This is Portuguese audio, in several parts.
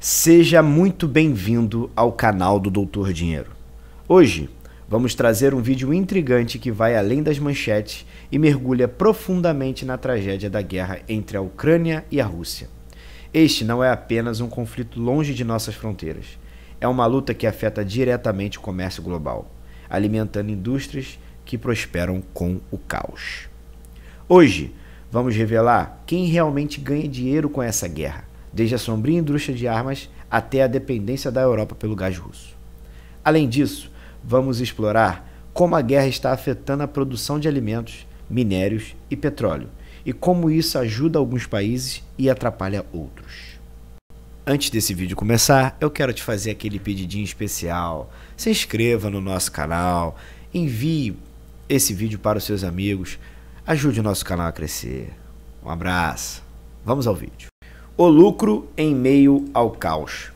Seja muito bem-vindo ao canal do Doutor Dinheiro. Hoje vamos trazer um vídeo intrigante que vai além das manchetes e mergulha profundamente na tragédia da guerra entre a Ucrânia e a Rússia. Este não é apenas um conflito longe de nossas fronteiras. É uma luta que afeta diretamente o comércio global, alimentando indústrias que prosperam com o caos. Hoje vamos revelar quem realmente ganha dinheiro com essa guerra, desde a sombria indústria de armas até a dependência da Europa pelo gás russo. Além disso, vamos explorar como a guerra está afetando a produção de alimentos, minérios e petróleo, e como isso ajuda alguns países e atrapalha outros. Antes desse vídeo começar, eu quero te fazer aquele pedidinho especial. Se inscreva no nosso canal, envie esse vídeo para os seus amigos, ajude o nosso canal a crescer. Um abraço, vamos ao vídeo. O lucro em meio ao caos.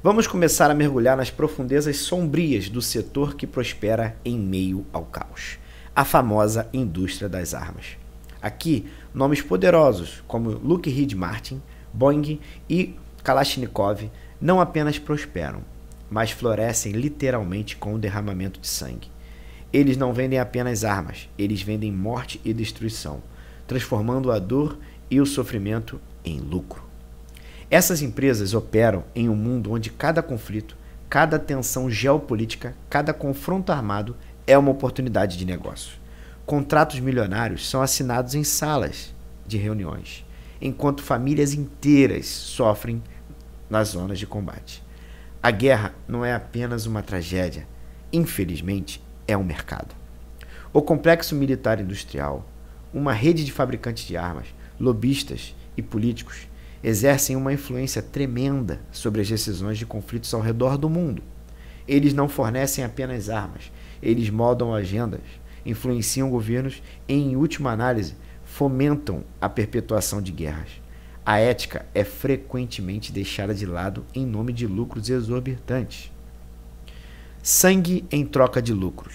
Vamos começar a mergulhar nas profundezas sombrias do setor que prospera em meio ao caos. A famosa indústria das armas. Aqui, nomes poderosos como Lockheed Martin, Boeing e Kalashnikov não apenas prosperam, mas florescem literalmente com o derramamento de sangue. Eles não vendem apenas armas, eles vendem morte e destruição, transformando a dor e o sofrimento em lucro. Essas empresas operam em um mundo onde cada conflito, cada tensão geopolítica, cada confronto armado é uma oportunidade de negócio. Contratos milionários são assinados em salas de reuniões, enquanto famílias inteiras sofrem nas zonas de combate. A guerra não é apenas uma tragédia, infelizmente é um mercado. O complexo militar industrial, uma rede de fabricantes de armas, lobistas e políticos exercem uma influência tremenda sobre as decisões de conflitos ao redor do mundo. Eles não fornecem apenas armas, eles moldam agendas, influenciam governos e, em última análise, fomentam a perpetuação de guerras. A ética é frequentemente deixada de lado em nome de lucros exorbitantes. Sangue em troca de lucros.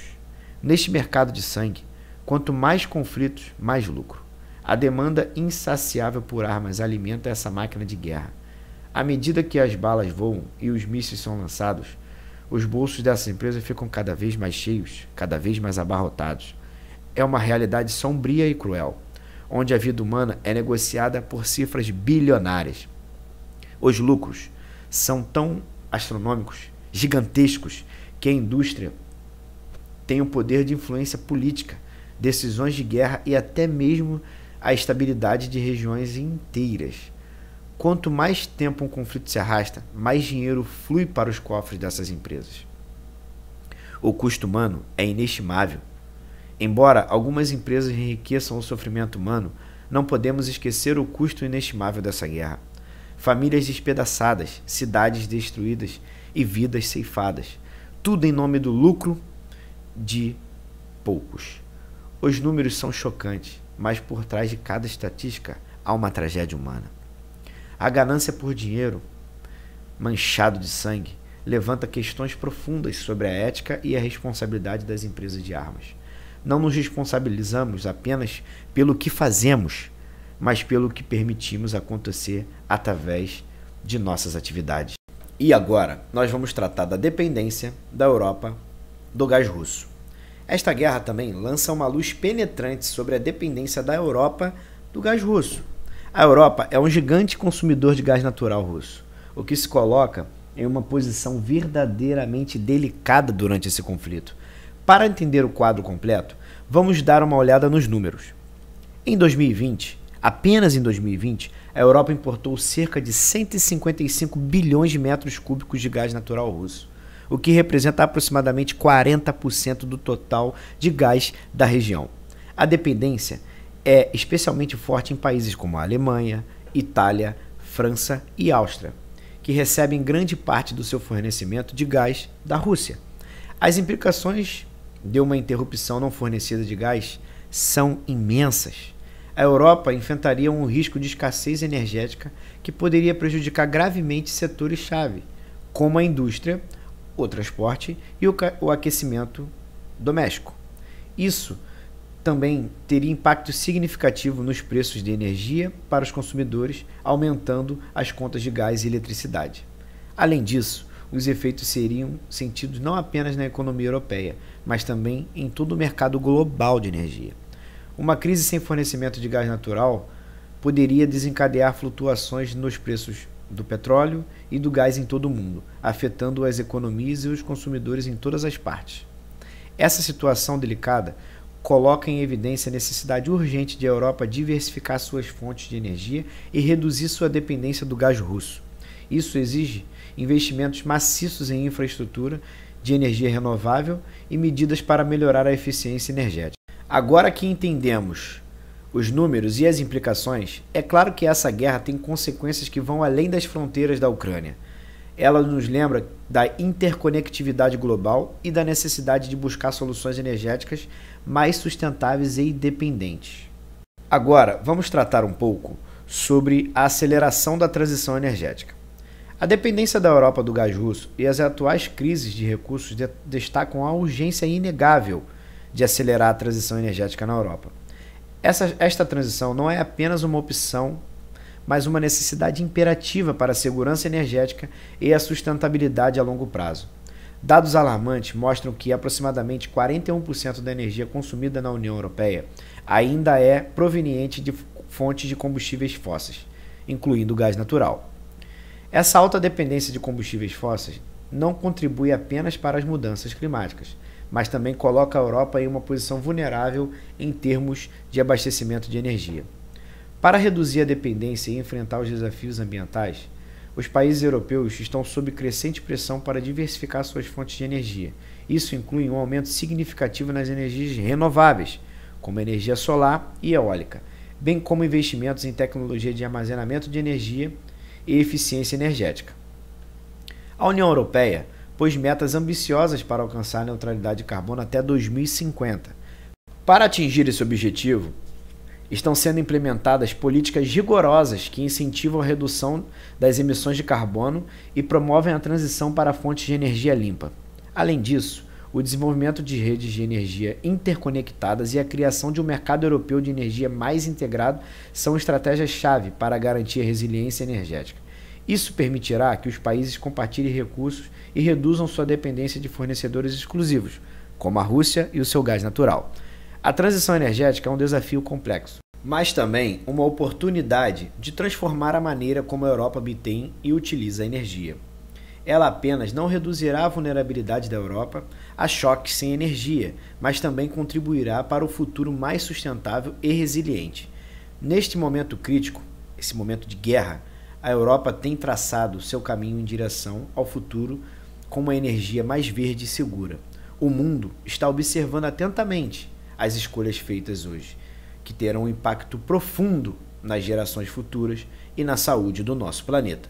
Neste mercado de sangue, quanto mais conflitos, mais lucro. A demanda insaciável por armas alimenta essa máquina de guerra. À medida que as balas voam e os mísseis são lançados, os bolsos dessas empresas ficam cada vez mais cheios, cada vez mais abarrotados. É uma realidade sombria e cruel, onde a vida humana é negociada por cifras bilionárias. Os lucros são tão astronômicos, gigantescos, que a indústria tem o poder de influência política, decisões de guerra e até mesmo a estabilidade de regiões inteiras. Quanto mais tempo um conflito se arrasta, mais dinheiro flui para os cofres dessas empresas. O custo humano é inestimável. Embora algumas empresas enriqueçam o sofrimento humano, não podemos esquecer o custo inestimável dessa guerra. Famílias despedaçadas, cidades destruídas e vidas ceifadas. Tudo em nome do lucro de poucos. Os números são chocantes, mas por trás de cada estatística há uma tragédia humana. A ganância por dinheiro, manchado de sangue, levanta questões profundas sobre a ética e a responsabilidade das empresas de armas. Não nos responsabilizamos apenas pelo que fazemos, mas pelo que permitimos acontecer através de nossas atividades. E agora, nós vamos tratar da dependência da Europa do gás russo. Esta guerra também lança uma luz penetrante sobre a dependência da Europa do gás russo. A Europa é um gigante consumidor de gás natural russo, o que se coloca em uma posição verdadeiramente delicada durante esse conflito. Para entender o quadro completo, vamos dar uma olhada nos números. Em 2020, apenas em 2020, a Europa importou cerca de 155 bilhões de metros cúbicos de gás natural russo, o que representa aproximadamente 40% do total de gás da região. A dependência é especialmente forte em países como a Alemanha, Itália, França e Áustria, que recebem grande parte do seu fornecimento de gás da Rússia. As implicações de uma interrupção não fornecida de gás são imensas. A Europa enfrentaria um risco de escassez energética que poderia prejudicar gravemente setores-chave, como a indústria, o transporte e o aquecimento doméstico. Isso também teria impacto significativo nos preços de energia para os consumidores, aumentando as contas de gás e eletricidade. Além disso, os efeitos seriam sentidos não apenas na economia europeia, mas também em todo o mercado global de energia. Uma crise sem fornecimento de gás natural poderia desencadear flutuações nos preços do petróleo e do gás em todo o mundo, afetando as economias e os consumidores em todas as partes. Essa situação delicada coloca em evidência a necessidade urgente de a Europa diversificar suas fontes de energia e reduzir sua dependência do gás russo. Isso exige investimentos maciços em infraestrutura de energia renovável e medidas para melhorar a eficiência energética. Agora que entendemos os números e as implicações, é claro que essa guerra tem consequências que vão além das fronteiras da Ucrânia. Ela nos lembra da interconectividade global e da necessidade de buscar soluções energéticas mais sustentáveis e independentes. Agora, vamos tratar um pouco sobre a aceleração da transição energética. A dependência da Europa do gás russo e as atuais crises de recursos destacam a urgência inegável de acelerar a transição energética na Europa. Esta transição não é apenas uma opção, mas uma necessidade imperativa para a segurança energética e a sustentabilidade a longo prazo. Dados alarmantes mostram que aproximadamente 41% da energia consumida na União Europeia ainda é proveniente de fontes de combustíveis fósseis, incluindo o gás natural. Essa alta dependência de combustíveis fósseis não contribui apenas para as mudanças climáticas, mas também coloca a Europa em uma posição vulnerável em termos de abastecimento de energia. Para reduzir a dependência e enfrentar os desafios ambientais, os países europeus estão sob crescente pressão para diversificar suas fontes de energia. Isso inclui um aumento significativo nas energias renováveis, como a energia solar e eólica, bem como investimentos em tecnologia de armazenamento de energia e eficiência energética. A União Europeia pôs metas ambiciosas para alcançar a neutralidade de carbono até 2050. Para atingir esse objetivo, estão sendo implementadas políticas rigorosas que incentivam a redução das emissões de carbono e promovem a transição para fontes de energia limpa. Além disso, o desenvolvimento de redes de energia interconectadas e a criação de um mercado europeu de energia mais integrado são estratégias-chave para garantir a resiliência energética. Isso permitirá que os países compartilhem recursos e reduzam sua dependência de fornecedores exclusivos, como a Rússia e o seu gás natural. A transição energética é um desafio complexo, mas também uma oportunidade de transformar a maneira como a Europa obtém e utiliza a energia. Ela apenas não reduzirá a vulnerabilidade da Europa a choques sem energia, mas também contribuirá para o futuro mais sustentável e resiliente. Neste momento crítico, esse momento de guerra, a Europa tem traçado seu caminho em direção ao futuro com uma energia mais verde e segura. O mundo está observando atentamente as escolhas feitas hoje, que terão um impacto profundo nas gerações futuras e na saúde do nosso planeta.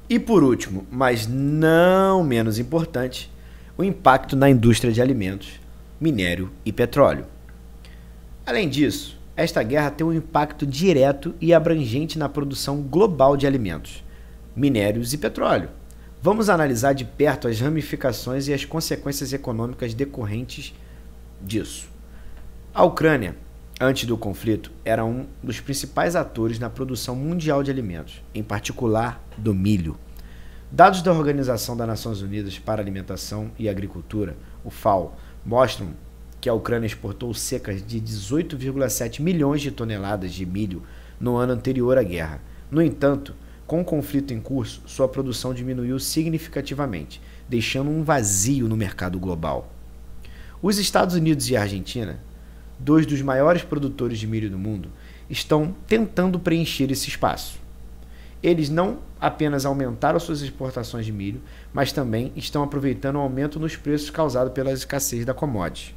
E por último, mas não menos importante, o impacto na indústria de alimentos, minério e petróleo. Além disso, esta guerra tem um impacto direto e abrangente na produção global de alimentos, minérios e petróleo. Vamos analisar de perto as ramificações e as consequências econômicas decorrentes disso. A Ucrânia, antes do conflito, era um dos principais atores na produção mundial de alimentos, em particular do milho. Dados da Organização das Nações Unidas para a Alimentação e Agricultura, o FAO, mostram que a Ucrânia exportou cerca de 18,7 milhões de toneladas de milho no ano anterior à guerra. No entanto, com o conflito em curso, sua produção diminuiu significativamente, deixando um vazio no mercado global. Os Estados Unidos e a Argentina, dois dos maiores produtores de milho do mundo, estão tentando preencher esse espaço. Eles não apenas aumentaram suas exportações de milho, mas também estão aproveitando o aumento nos preços causado pela escassez da commodity.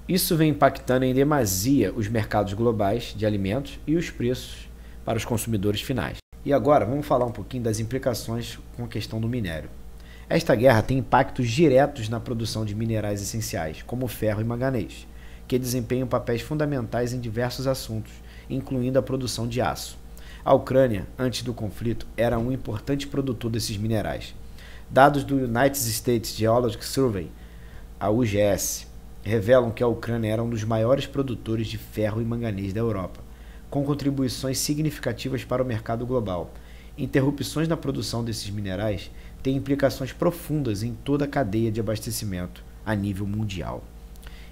Isso vem impactando em demasia os mercados globais de alimentos e os preços para os consumidores finais. E agora vamos falar um pouquinho das implicações com a questão do minério. Esta guerra tem impactos diretos na produção de minerais essenciais, como ferro e manganês, que desempenham papéis fundamentais em diversos assuntos, incluindo a produção de aço. A Ucrânia, antes do conflito, era um importante produtor desses minerais. Dados do United States Geological Survey, a UGS, revelam que a Ucrânia era um dos maiores produtores de ferro e manganês da Europa, com contribuições significativas para o mercado global. Interrupções na produção desses minerais tem implicações profundas em toda a cadeia de abastecimento a nível mundial.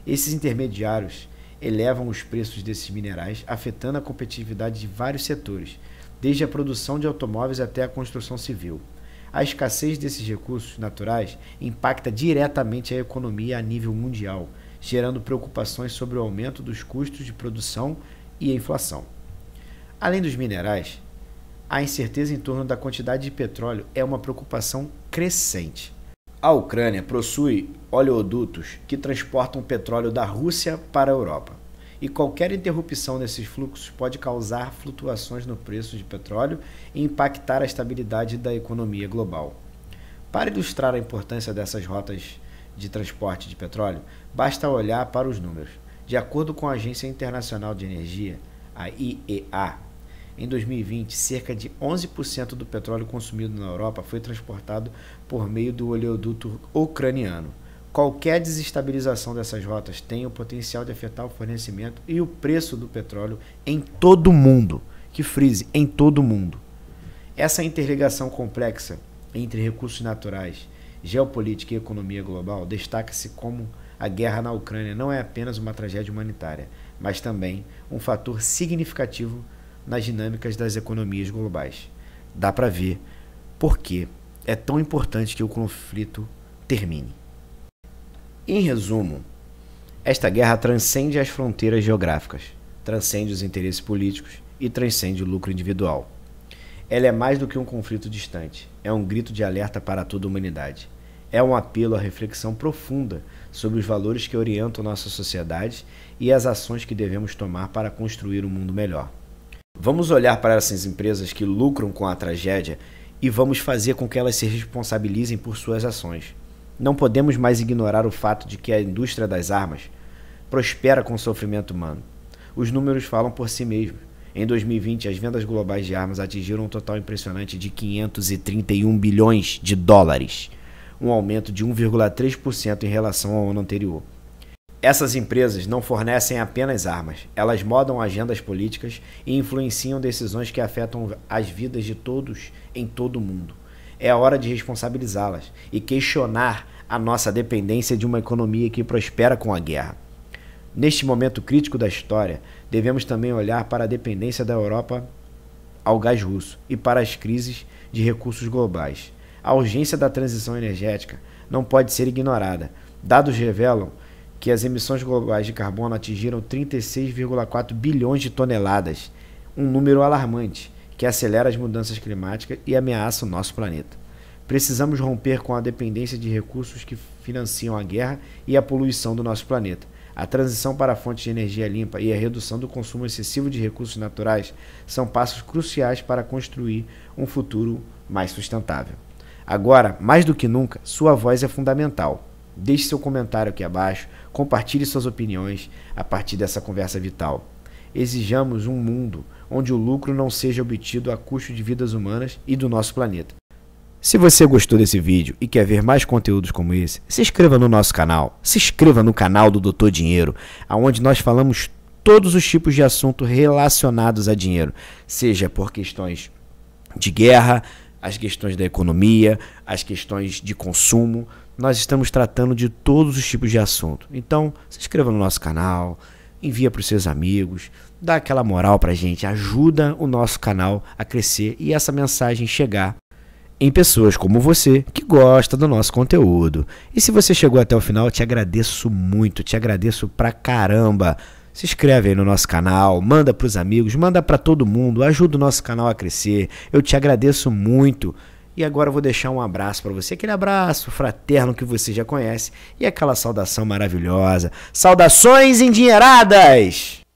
Esses intermediários elevam os preços desses minerais, afetando a competitividade de vários setores, desde a produção de automóveis até a construção civil. A escassez desses recursos naturais impacta diretamente a economia a nível mundial, gerando preocupações sobre o aumento dos custos de produção e a inflação. Além dos minerais, a incerteza em torno da quantidade de petróleo é uma preocupação crescente. A Ucrânia possui oleodutos que transportam petróleo da Rússia para a Europa, e qualquer interrupção nesses fluxos pode causar flutuações no preço de petróleo e impactar a estabilidade da economia global. Para ilustrar a importância dessas rotas de transporte de petróleo, basta olhar para os números. De acordo com a Agência Internacional de Energia, a IEA, em 2020, cerca de 11% do petróleo consumido na Europa foi transportado por meio do oleoduto ucraniano. Qualquer desestabilização dessas rotas tem o potencial de afetar o fornecimento e o preço do petróleo em todo o mundo. Que frise, em todo o mundo. Essa interligação complexa entre recursos naturais, geopolítica e economia global destaca-se como a guerra na Ucrânia não é apenas uma tragédia humanitária, mas também um fator significativo nas dinâmicas das economias globais. Dá para ver por que é tão importante que o conflito termine. Em resumo, esta guerra transcende as fronteiras geográficas, transcende os interesses políticos e transcende o lucro individual. Ela é mais do que um conflito distante, é um grito de alerta para toda a humanidade. É um apelo à reflexão profunda sobre os valores que orientam nossa sociedade e as ações que devemos tomar para construir um mundo melhor. Vamos olhar para essas empresas que lucram com a tragédia e vamos fazer com que elas se responsabilizem por suas ações. Não podemos mais ignorar o fato de que a indústria das armas prospera com o sofrimento humano. Os números falam por si mesmos. Em 2020, as vendas globais de armas atingiram um total impressionante de 531 bilhões de dólares, um aumento de 1,3% em relação ao ano anterior. Essas empresas não fornecem apenas armas, elas modam agendas políticas e influenciam decisões que afetam as vidas de todos em todo o mundo. É a hora de responsabilizá-las e questionar a nossa dependência de uma economia que prospera com a guerra. Neste momento crítico da história, devemos também olhar para a dependência da Europa ao gás russo e para as crises de recursos globais. A urgência da transição energética não pode ser ignorada. Dados revelam que as emissões globais de carbono atingiram 36,4 bilhões de toneladas, um número alarmante que acelera as mudanças climáticas e ameaça o nosso planeta. Precisamos romper com a dependência de recursos que financiam a guerra e a poluição do nosso planeta. A transição para fontes de energia limpa e a redução do consumo excessivo de recursos naturais são passos cruciais para construir um futuro mais sustentável. Agora, mais do que nunca, sua voz é fundamental. Deixe seu comentário aqui abaixo, compartilhe suas opiniões a partir dessa conversa vital. Exijamos um mundo onde o lucro não seja obtido a custo de vidas humanas e do nosso planeta. Se você gostou desse vídeo e quer ver mais conteúdos como esse, se inscreva no nosso canal, se inscreva no canal do Dr. Dinheiro, onde nós falamos todos os tipos de assunto relacionados a dinheiro, seja por questões de guerra, as questões da economia, as questões de consumo. Nós estamos tratando de todos os tipos de assunto. Então, se inscreva no nosso canal, envia para os seus amigos, dá aquela moral para a gente, ajuda o nosso canal a crescer e essa mensagem chegar em pessoas como você que gosta do nosso conteúdo. E se você chegou até o final, eu te agradeço muito, te agradeço pra caramba. Se inscreve aí no nosso canal, manda para os amigos, manda para todo mundo, ajuda o nosso canal a crescer. Eu te agradeço muito. E agora eu vou deixar um abraço para você, aquele abraço fraterno que você já conhece e aquela saudação maravilhosa. Saudações endinheiradas!